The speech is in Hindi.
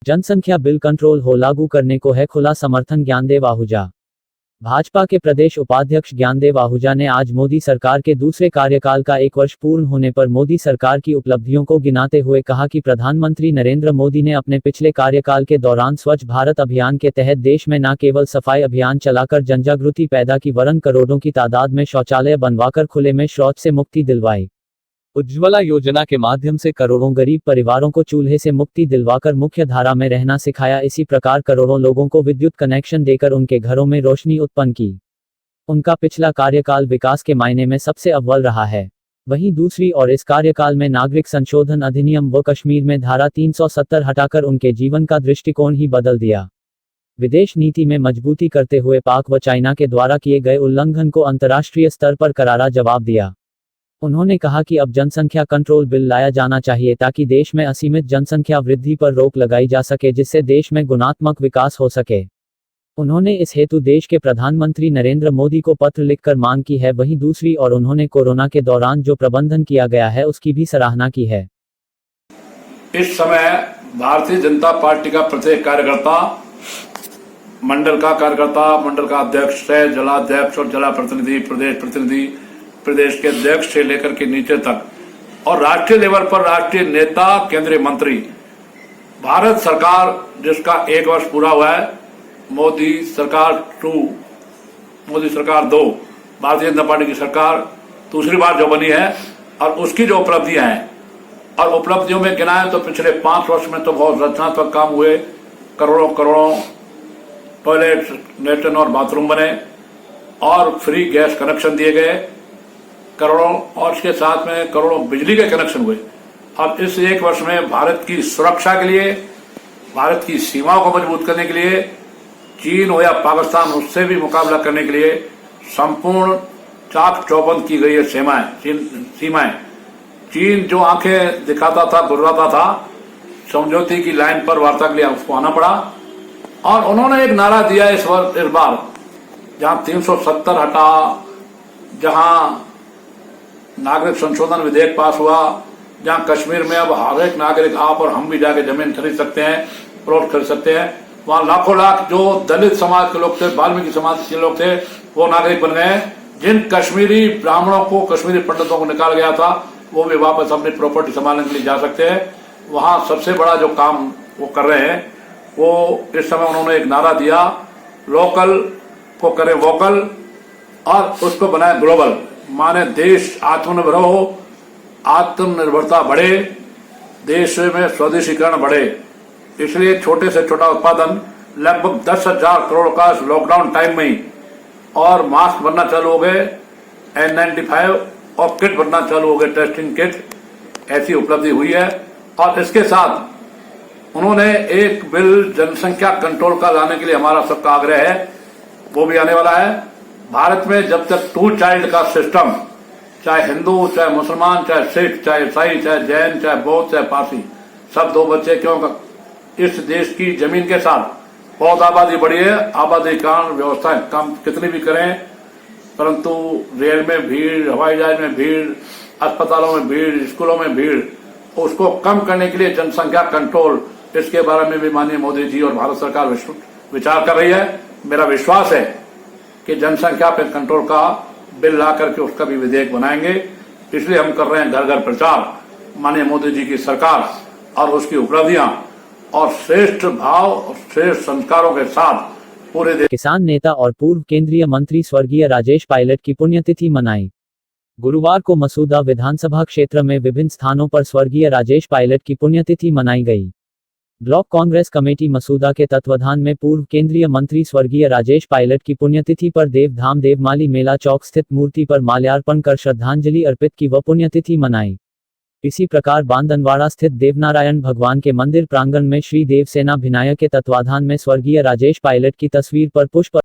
जनसंख्या बिल कंट्रोल हो लागू करने को है खुला समर्थन। ज्ञानदेव आहूजा। भाजपा के प्रदेश उपाध्यक्ष ज्ञानदेव आहूजा ने आज मोदी सरकार के दूसरे कार्यकाल का 1 वर्ष पूर्ण होने पर मोदी सरकार की उपलब्धियों को गिनाते हुए कहा कि प्रधानमंत्री नरेंद्र मोदी ने अपने पिछले कार्यकाल के दौरान स्वच्छ भारत अभियान के तहत देश में न केवल सफाई अभियान चलाकर जनजागृति पैदा की वरन करोड़ों की तादाद में शौचालय बनवाकर खुले में शौच से मुक्ति दिलवाई। उज्ज्वला योजना के माध्यम से करोड़ों गरीब परिवारों को चूल्हे से मुक्ति दिलवाकर मुख्य धारा में रहना सिखाया। इसी प्रकार करोड़ों लोगों को विद्युत कनेक्शन देकर उनके घरों में रोशनी उत्पन्न की। उनका पिछला कार्यकाल विकास के मायने में सबसे अव्वल रहा है। वहीं दूसरी ओर इस कार्यकाल में नागरिक संशोधन अधिनियम व कश्मीर में धारा 370 हटाकर उनके जीवन का दृष्टिकोण ही बदल दिया। विदेश नीति में मजबूती करते हुए पाक व चाइना के द्वारा किए गए उल्लंघन को अंतर्राष्ट्रीय स्तर पर करारा जवाब दिया। उन्होंने कहा कि अब जनसंख्या कंट्रोल बिल लाया जाना चाहिए ताकि देश में असीमित जनसंख्या वृद्धि पर रोक लगाई जा सके, जिससे देश में गुणात्मक विकास हो सके। उन्होंने इस हेतु देश के प्रधानमंत्री नरेंद्र मोदी को पत्र लिखकर मांग की है। वहीं दूसरी ओर उन्होंने कोरोना के दौरान जो प्रबंधन किया गया है उसकी भी सराहना की है। इस समय भारतीय जनता पार्टी का प्रत्येक कार्यकर्ता, मंडल का कार्यकर्ता, मंडल का अध्यक्ष से जिलाध्यक्ष और जिला प्रतिनिधि, प्रदेश प्रतिनिधि, प्रदेश के अध्यक्ष से लेकर के नीचे तक और राष्ट्रीय लेवल पर राष्ट्रीय नेता, केंद्रीय मंत्री, भारत सरकार जिसका 1 वर्ष पूरा हुआ है, मोदी सरकार 2, मोदी सरकार 2, भारतीय जनता पार्टी की सरकार दूसरी बार जो बनी है और उसकी जो उपलब्धियां हैं और उपलब्धियों में गिनाएं तो पिछले 5 वर्ष में तो बहुत रचनात्मक काम हुए। करोड़ों टॉयलेट, लेट्रिन और बाथरूम बने और फ्री गैस कनेक्शन दिए गए करोड़ों, और इसके साथ में करोड़ों बिजली के कनेक्शन हुए। अब इस 1 वर्ष में भारत की सुरक्षा के लिए, भारत की सीमाओं को मजबूत करने के लिए, चीन हो या पाकिस्तान, उससे भी मुकाबला करने के लिए संपूर्ण चाक चौबंद की गई है सीमाएं। चीन जो आंखें दिखाता था, गुर्राता था, समझौते की लाइन पर वार्ता के लिए उसको आना पड़ा और उन्होंने एक नारा दिया इस बार, जहां 370 हटा, जहां नागरिक संशोधन विधेयक पास हुआ, जहां कश्मीर में अब हर एक नागरिक, आप और हम भी जाके जमीन खरीद सकते हैं, प्लॉट खरीद सकते हैं, वहां लाखों लाख जो दलित समाज के लोग थे, वाल्मीकि समाज के लोग थे, वो नागरिक बन गए। जिन कश्मीरी ब्राह्मणों को, कश्मीरी पंडितों को निकाल गया था, वो भी वापस अपनी प्रॉपर्टी संभालने के लिए जा सकते हैं। वहां सबसे बड़ा जो काम वो कर रहे हैं, वो इस समय उन्होंने एक नारा दिया, लोकल को करें वोकल और उसको बनाए ग्लोबल। माने देश आत्मनिर्भर हो, आत्मनिर्भरता बढ़े, देश में स्वदेशीकरण बढ़े। इसलिए छोटे से छोटा उत्पादन लगभग 10,000 करोड़ का लॉकडाउन टाइम में ही, और मास्क बनना चालू हो गए, N95 और किट बनना चालू हो गए, टेस्टिंग किट, ऐसी उपलब्धि हुई है। और इसके साथ उन्होंने एक बिल जनसंख्या कंट्रोल का लाने के लिए हमारा सबका आग्रह है, वो भी आने वाला है। भारत में जब तक 2 चाइल्ड का सिस्टम, चाहे हिंदू, चाहे मुसलमान, चाहे सिख, चाहे ईसाई, चाहे जैन, चाहे बौद्ध, चाहे पारसी, सब 2 बच्चे क्यों, इस देश की जमीन के साथ बहुत आबादी बढ़ी है। आबादी के कारण व्यवस्थाएं कम कितनी भी करें, परंतु रेल में भीड़, हवाई जहाज में भीड़, अस्पतालों में भीड़, स्कूलों में भीड़, उसको कम करने के लिए जनसंख्या कंट्रोल, इसके बारे में भी माननीय मोदी जी और भारत सरकार विचार कर रही है। मेरा विश्वास है कि जनसंख्या पे कंट्रोल का बिल ला करके उसका भी विधेयक बनाएंगे। इसलिए हम कर रहे हैं घर घर प्रचार, माननीय मोदी जी की सरकार और उसकी उपलब्धियां और श्रेष्ठ भाव और श्रेष्ठ संस्कारों के साथ पूरे देश। किसान नेता और पूर्व केंद्रीय मंत्री स्वर्गीय राजेश पायलट की पुण्यतिथि मनाई। गुरुवार को मसूदा विधानसभा क्षेत्र में विभिन्न स्थानों पर स्वर्गीय राजेश पायलट की पुण्यतिथि मनाई गई। ब्लॉक कांग्रेस कमेटी मसूदा के तत्वाधान में पूर्व केंद्रीय मंत्री स्वर्गीय राजेश पायलट की पुण्यतिथि पर देवधाम देवमाली मेला चौक स्थित मूर्ति पर माल्यार्पण कर श्रद्धांजलि अर्पित की व पुण्यतिथि मनाई। इसी प्रकार बांदनवाड़ा स्थित देवनारायण भगवान के मंदिर प्रांगण में श्री देवसेना भिनायक के तत्वाधान में स्वर्गीय राजेश पायलट की तस्वीर पर पुष्प